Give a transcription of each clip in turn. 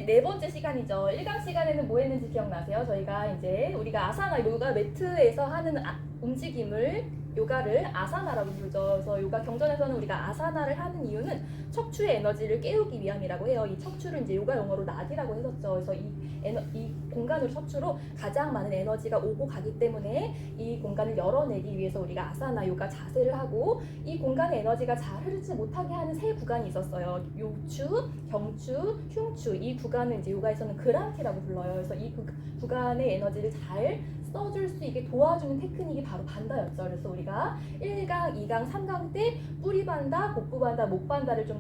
이제 네 번째 시간이죠. 1강 시간에는 뭐 했는지 기억나세요? 저희가 이제 우리가 아사나 요가 매트에서 하는 움직임을 요가를 아사나라고 부르죠. 그래서 요가 경전에서는 우리가 아사나를 하는 이유는 척추의 에너지를 깨우기 위함이라고 해요. 이 척추를 이제 요가 용어로 나디라고 했었죠. 그래서 이 공간으로 척추로 가장 많은 에너지가 오고 가기 때문에 이 공간을 열어내기 위해서 우리가 아사나 요가 자세를 하고, 이 공간의 에너지가 잘 흐르지 못하게 하는 세 구간이 있었어요. 요추, 경추, 흉추. 이 구간을 이제 요가에서는 그란티라고 불러요. 그래서 이 구간의 에너지를 잘 써줄 수 있게 도와주는 테크닉이 바로 반다였죠. 그래서 우리가 1강, 2강, 3강 때 뿌리 반다, 복부 반다, 목 반다를 좀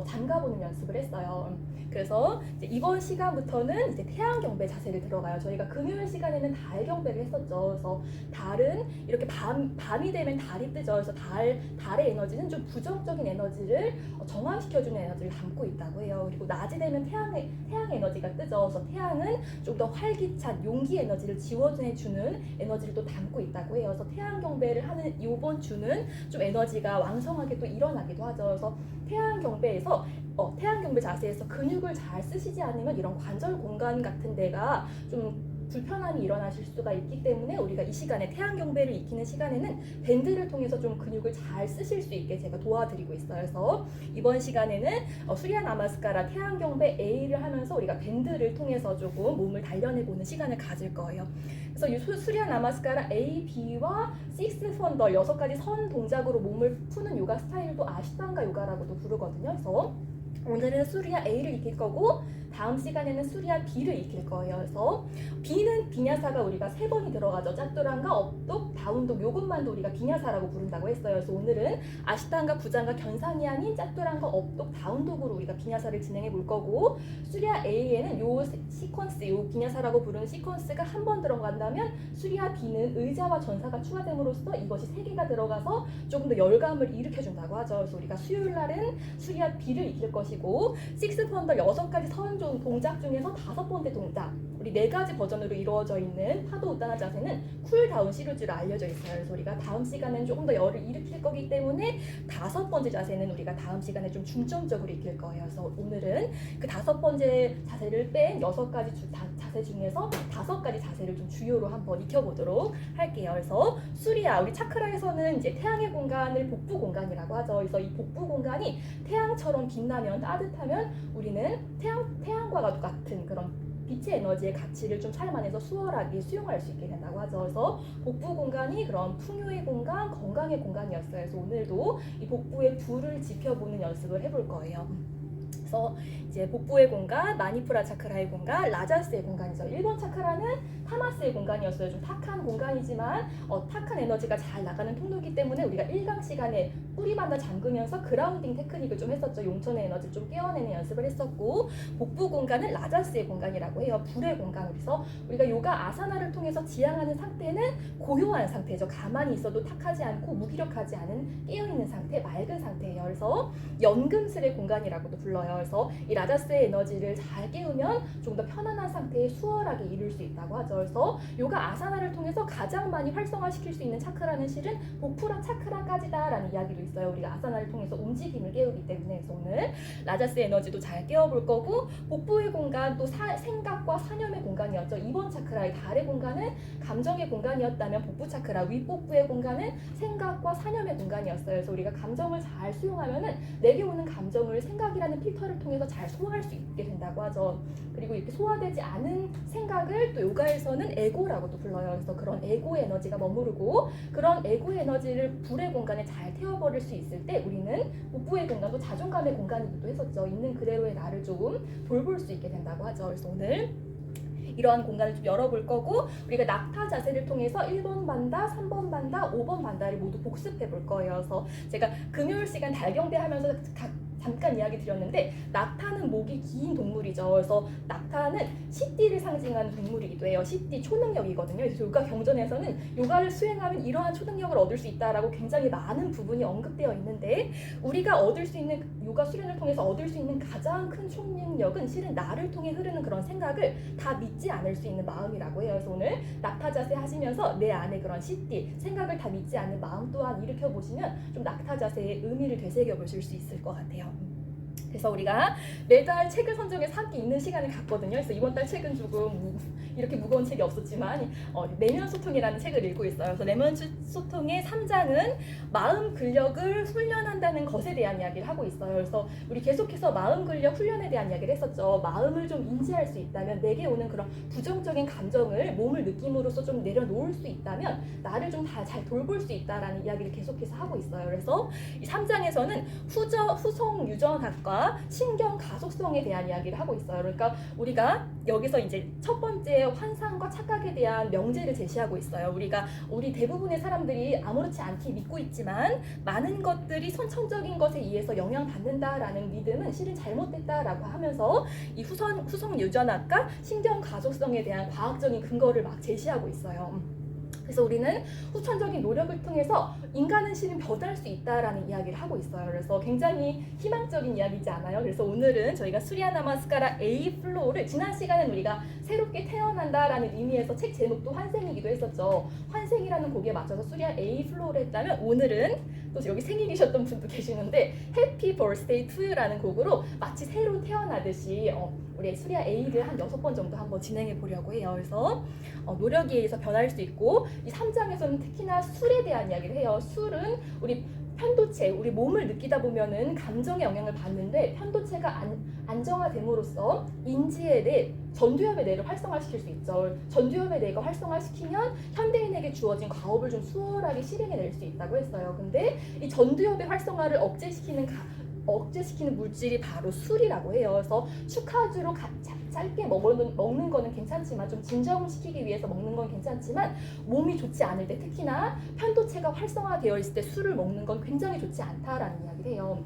잠가보는 연습을 했어요. 그래서 이제 이번 시간부터는 이제 태양 경배 자세를 들어가요. 저희가 금요일 시간에는 달 경배를 했었죠. 그래서 달은 이렇게 밤이 되면 달이 뜨죠. 그래서 달의 에너지는 좀 부정적인 에너지를 정화시켜주는 에너지를 담고 있다고 해요. 그리고 낮이 되면 태양의 에너지가 뜨죠. 그래서 태양은 좀 더 활기찬 용기 에너지를 지원해주는 에너지를 또 담고 있다고 해요. 그래서 태양 경배를 하는 이번 주는 좀 에너지가 왕성하게 또 일어나기도 하죠. 그래서 태양 경배에서 태양 경배 자세에서 근육을 잘 쓰시지 않으면 이런 관절 공간 같은 데가 좀 불편함이 일어나실 수가 있기 때문에 우리가 이 시간에 태양 경배를 익히는 시간에는 밴드를 통해서 좀 근육을 잘 쓰실 수 있게 제가 도와드리고 있어요. 그래서 이번 시간에는 수리야 나마스카라 태양 경배 A를 하면서 우리가 밴드를 통해서 조금 몸을 단련해보는 시간을 가질 거예요. 그래서 이 수리야 나마스카라 A, B와 식스 펀더 6가지 선 동작으로 몸을 푸는 요가 스타일도 아시탄가 요가라고도 부르거든요. 그래서 오늘은 수리야 A를 익힐 거고 다음 시간에는 수리야 B를 익힐 거예요. 그래서 B는 비냐사가 우리가 3번이 들어가죠. 짜뚜랑가, 업독, 다운독, 요것만도 우리가 비냐사라고 부른다고 했어요. 그래서 오늘은 아시탄가, 부장가, 견상이 아닌 짜뚜랑가, 업독, 다운독으로 우리가 비냐사를 진행해 볼 거고, 수리야 A에는 요 시퀀스, 요 비냐사라고 부르는 시퀀스가 한 번 들어간다면 수리야 B는 의자와 전사가 추가됨으로써 이것이 3개가 들어가서 조금 더 열감을 일으켜준다고 하죠. 그래서 우리가 수요일 날은 수리야 B를 익힐 것이고, 식스 펀더 6가지 선 동작 중에서 5번째 동작, 우리 4가지 버전으로 이루어져 있는 파도 우따나 자세는 쿨다운 시리즈로 알려져 있어요. 그래서 우리가 다음 시간에는 조금 더 열을 일으킬 거기 때문에 5번째 자세는 우리가 다음 시간에 좀 중점적으로 익힐 거예요. 그래서 오늘은 그 5번째 자세를 뺀 6가지 자세 중에서 5가지 자세를 좀 주요로 한번 익혀보도록 할게요. 그래서 수리야, 우리 차크라에서는 이제 태양의 공간을 복부 공간이라고 하죠. 그래서 이 복부 공간이 태양처럼 빛나면, 따뜻하면 우리는 태양과 같은 그런 빛의 에너지의 가치를 좀 삶 안에서 수월하게 수용할 수 있게 된다고 하죠. 그래서 복부 공간이 그런 풍요의 공간, 건강의 공간이었어요. 그래서 오늘도 이 복부의 부를 지켜보는 연습을 해볼 거예요. 그래서 이제 복부의 공간, 마니푸라 차크라의 공간, 라자스의 공간이죠. 1번 차크라는 타마스의 공간이었어요. 좀 탁한 공간이지만 탁한 에너지가 잘 나가는 통로이기 때문에 우리가 1강 시간에 뿌리 반다 잠그면서 그라운딩 테크닉을 좀 했었죠. 용천의 에너지를 좀 깨워내는 연습을 했었고, 복부 공간은 라자스의 공간이라고 해요. 불의 공간. 그래서 우리가 요가 아사나를 통해서 지향하는 상태는 고요한 상태죠. 가만히 있어도 탁하지 않고 무기력하지 않은 깨어있는 상태, 맑은 상태예요. 그래서 연금술의 공간이라고도 불러요. 그래서 이 라자스의 에너지를 잘 깨우면 좀 더 편안한 상태에 수월하게 이룰 수 있다고 하죠. 그래서 요가 아사나를 통해서 가장 많이 활성화시킬 수 있는 차크라는 실은 복푸라 차크라까지다 라는 이야기도 있어요. 우리가 아사나를 통해서 움직임을 깨우기 때문에. 그래서 오늘 라자스의 에너지도 잘 깨워볼 거고, 복부의 공간 또 생각과 사념의 공간이었죠. 2번 차크라의 달의 공간은 감정의 공간이었다면 복부 차크라 윗복부의 공간은 생각과 사념의 공간이었어요. 그래서 우리가 감정을 잘 수용하면은 내게 오는 감정을 생각이라는 필터를 통해서 잘 소화할 수 있게 된다고 하죠. 그리고 이렇게 소화되지 않은 생각을 또 요가에서는 에고라고도 불러요. 그래서 그런 에고의 에너지가 머무르고, 그런 에고의 에너지를 불의 공간에 잘 태워버릴 수 있을 때 우리는 복부의 공간도 자존감의 공간이기도 했었죠. 있는 그대로의 나를 조금 돌볼 수 있게 된다고 하죠. 그래서 오늘 이러한 공간을 좀 열어볼 거고, 우리가 낙타 자세를 통해서 1번 반다, 3번 반다, 5번 반다를 모두 복습해 볼 거예요. 그래서 제가 금요일 시간 달경배 하면서 잠깐 이야기 드렸는데, 낙타는 목이 긴 동물이죠. 그래서 낙타는 시띠를 상징하는 동물이기도 해요. 시띠 초능력이거든요. 그래서 요가 경전에서는 요가를 수행하면 이러한 초능력을 얻을 수 있다라고 굉장히 많은 부분이 언급되어 있는데, 우리가 얻을 수 있는 요가 수련을 통해서 얻을 수 있는 가장 큰 초능력은 실은 나를 통해 흐르는 그런 생각을 다 믿지 않을 수 있는 마음이라고 해요. 그래서 오늘 낙타 자세 하시면서 내 안에 그런 시띠, 생각을 다 믿지 않는 마음 또한 일으켜 보시면 좀 낙타 자세의 의미를 되새겨 보실 수 있을 것 같아요. 그래서 우리가 매달 책을 선정해서 함께 읽는 시간을 갖거든요. 그래서 이번 달 책은 조금 이렇게 무거운 책이 없었지만 내면 소통이라는 책을 읽고 있어요. 그래서 내면 소통의 3장은 마음 근력을 훈련한다는 것에 대한 이야기를 하고 있어요. 그래서 우리 계속해서 마음 근력 훈련에 대한 이야기를 했었죠. 마음을 좀 인지할 수 있다면, 내게 오는 그런 부정적인 감정을 몸을 느낌으로써 좀 내려놓을 수 있다면 나를 좀 잘 돌볼 수 있다라는 이야기를 계속해서 하고 있어요. 그래서 이 3장에서는 후송 유전학과 신경 가속성에 대한 이야기를 하고 있어요. 그러니까 우리가 여기서 이제 첫 번째 환상과 착각에 대한 명제를 제시하고 있어요. 우리 대부분의 사람들이 아무렇지 않게 믿고 있지만 많은 것들이 선천적인 것에 의해서 영향받는다라는 믿음은 실은 잘못됐다라고 하면서 이 후성 유전학과 신경 가속성에 대한 과학적인 근거를 막 제시하고 있어요. 그래서 우리는 후천적인 노력을 통해서 인간은 실은 변할 수 있다라는 이야기를 하고 있어요. 그래서 굉장히 희망적인 이야기지 않아요? 그래서 오늘은 저희가 수리아 나마스카라 A 플로우를, 지난 시간엔 우리가 새롭게 태어난다라는 의미에서 책 제목도 환생이기도 했었죠. 환생이라는 곡에 맞춰서 수리아 A 플로우를 했다면, 오늘은 또 여기 생일이셨던 분도 계시는데 해피 버스데이 투유라는 곡으로 마치 새로 태어나듯이 우리 수리아 A를 한 6번 정도 한번 진행해 보려고 해요. 그래서 노력에 의해서 변할 수 있고, 이 3장에서는 특히나 술에 대한 이야기를 해요. 술은 우리 편도체, 우리 몸을 느끼다 보면은 감정의 영향을 받는데, 편도체가 안정화됨으로써 인지의 뇌, 전두엽의 뇌를 활성화시킬 수 있죠. 전두엽의 뇌가 활성화시키면 현대인에게 주어진 과업을 좀 수월하게 실행해낼 수 있다고 했어요. 근데 이 전두엽의 활성화를 억제시키는 물질이 바로 술이라고 해요. 그래서 축하주로 짧게 먹는 거는 괜찮지만, 좀 진정시키기 위해서 먹는 건 괜찮지만, 몸이 좋지 않을 때, 특히나 편도체가 활성화되어 있을 때 술을 먹는 건 굉장히 좋지 않다라는 이야기를 해요.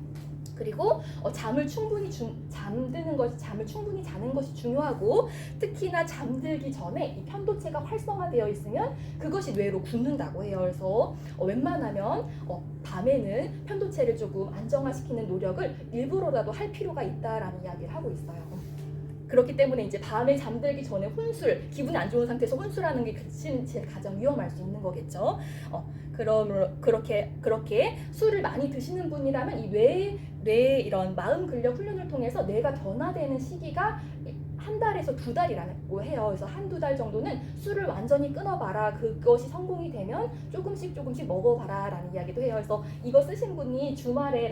그리고 잠을 충분히 자는 것이 중요하고, 특히나 잠들기 전에 이 편도체가 활성화되어 있으면 그것이 뇌로 굳는다고 해요. 그래서 웬만하면 밤에는 편도체를 조금 안정화시키는 노력을 일부러라도 할 필요가 있다라는 이야기를 하고 있어요. 그렇기 때문에 이제 밤에 잠들기 전에 기분이 안 좋은 상태에서 혼술하는 게 제일 가장 위험할 수 있는 거겠죠. 그렇게 술을 많이 드시는 분이라면 이 뇌의 이런 마음 근력 훈련을 통해서 뇌가 변화되는 시기가 1달에서 2달이라고 해요. 그래서 1-2달 정도는 술을 완전히 끊어봐라. 그것이 성공이 되면 조금씩 먹어봐라 라는 이야기도 해요. 그래서 이거 쓰신 분이 주말에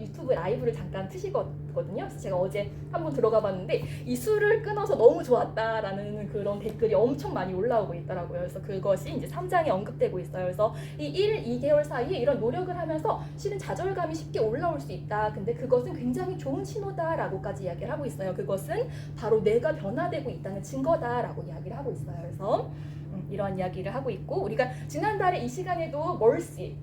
유튜브 라이브를 잠깐 트시거든요. 그래서 제가 어제 한번 들어가 봤는데, 이 술을 끊어서 너무 좋았다라는 그런 댓글이 엄청 많이 올라오고 있더라고요. 그래서 그것이 이제 3장에 언급되고 있어요. 그래서 이 2개월 사이에 이런 노력을 하면서 실은 좌절감이 쉽게 올라올 수 있다. 근데 그것은 굉장히 좋은 신호다라고까지 이야기를 하고 있어요. 그것은 바로 뇌가 변화되고 있다는 증거다라고 이야기를 하고 있어요. 그래서 이런 이야기를 하고 있고, 우리가 지난달에 이 시간에도 멀시,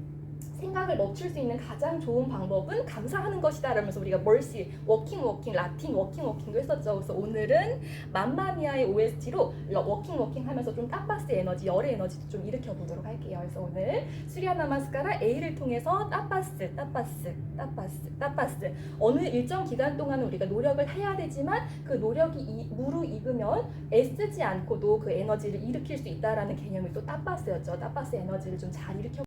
생각을 멈출 수 있는 가장 좋은 방법은 감사하는 것이다 라면서 우리가 멀시, 워킹, 라틴 워킹도 했었죠. 그래서 오늘은 맘마미아의 OST로 워킹 하면서 좀 따빠스 에너지, 열의 에너지도 좀 일으켜 보도록 할게요. 그래서 오늘 수리아 나마스카라 A를 통해서 따빠스 어느 일정 기간 동안은 우리가 노력을 해야 되지만, 그 노력이 무르익으면 애쓰지 않고도 그 에너지를 일으킬 수 있다라는 개념이 또 따빠스였죠. 따빠스 에너지를 좀 잘 일으켜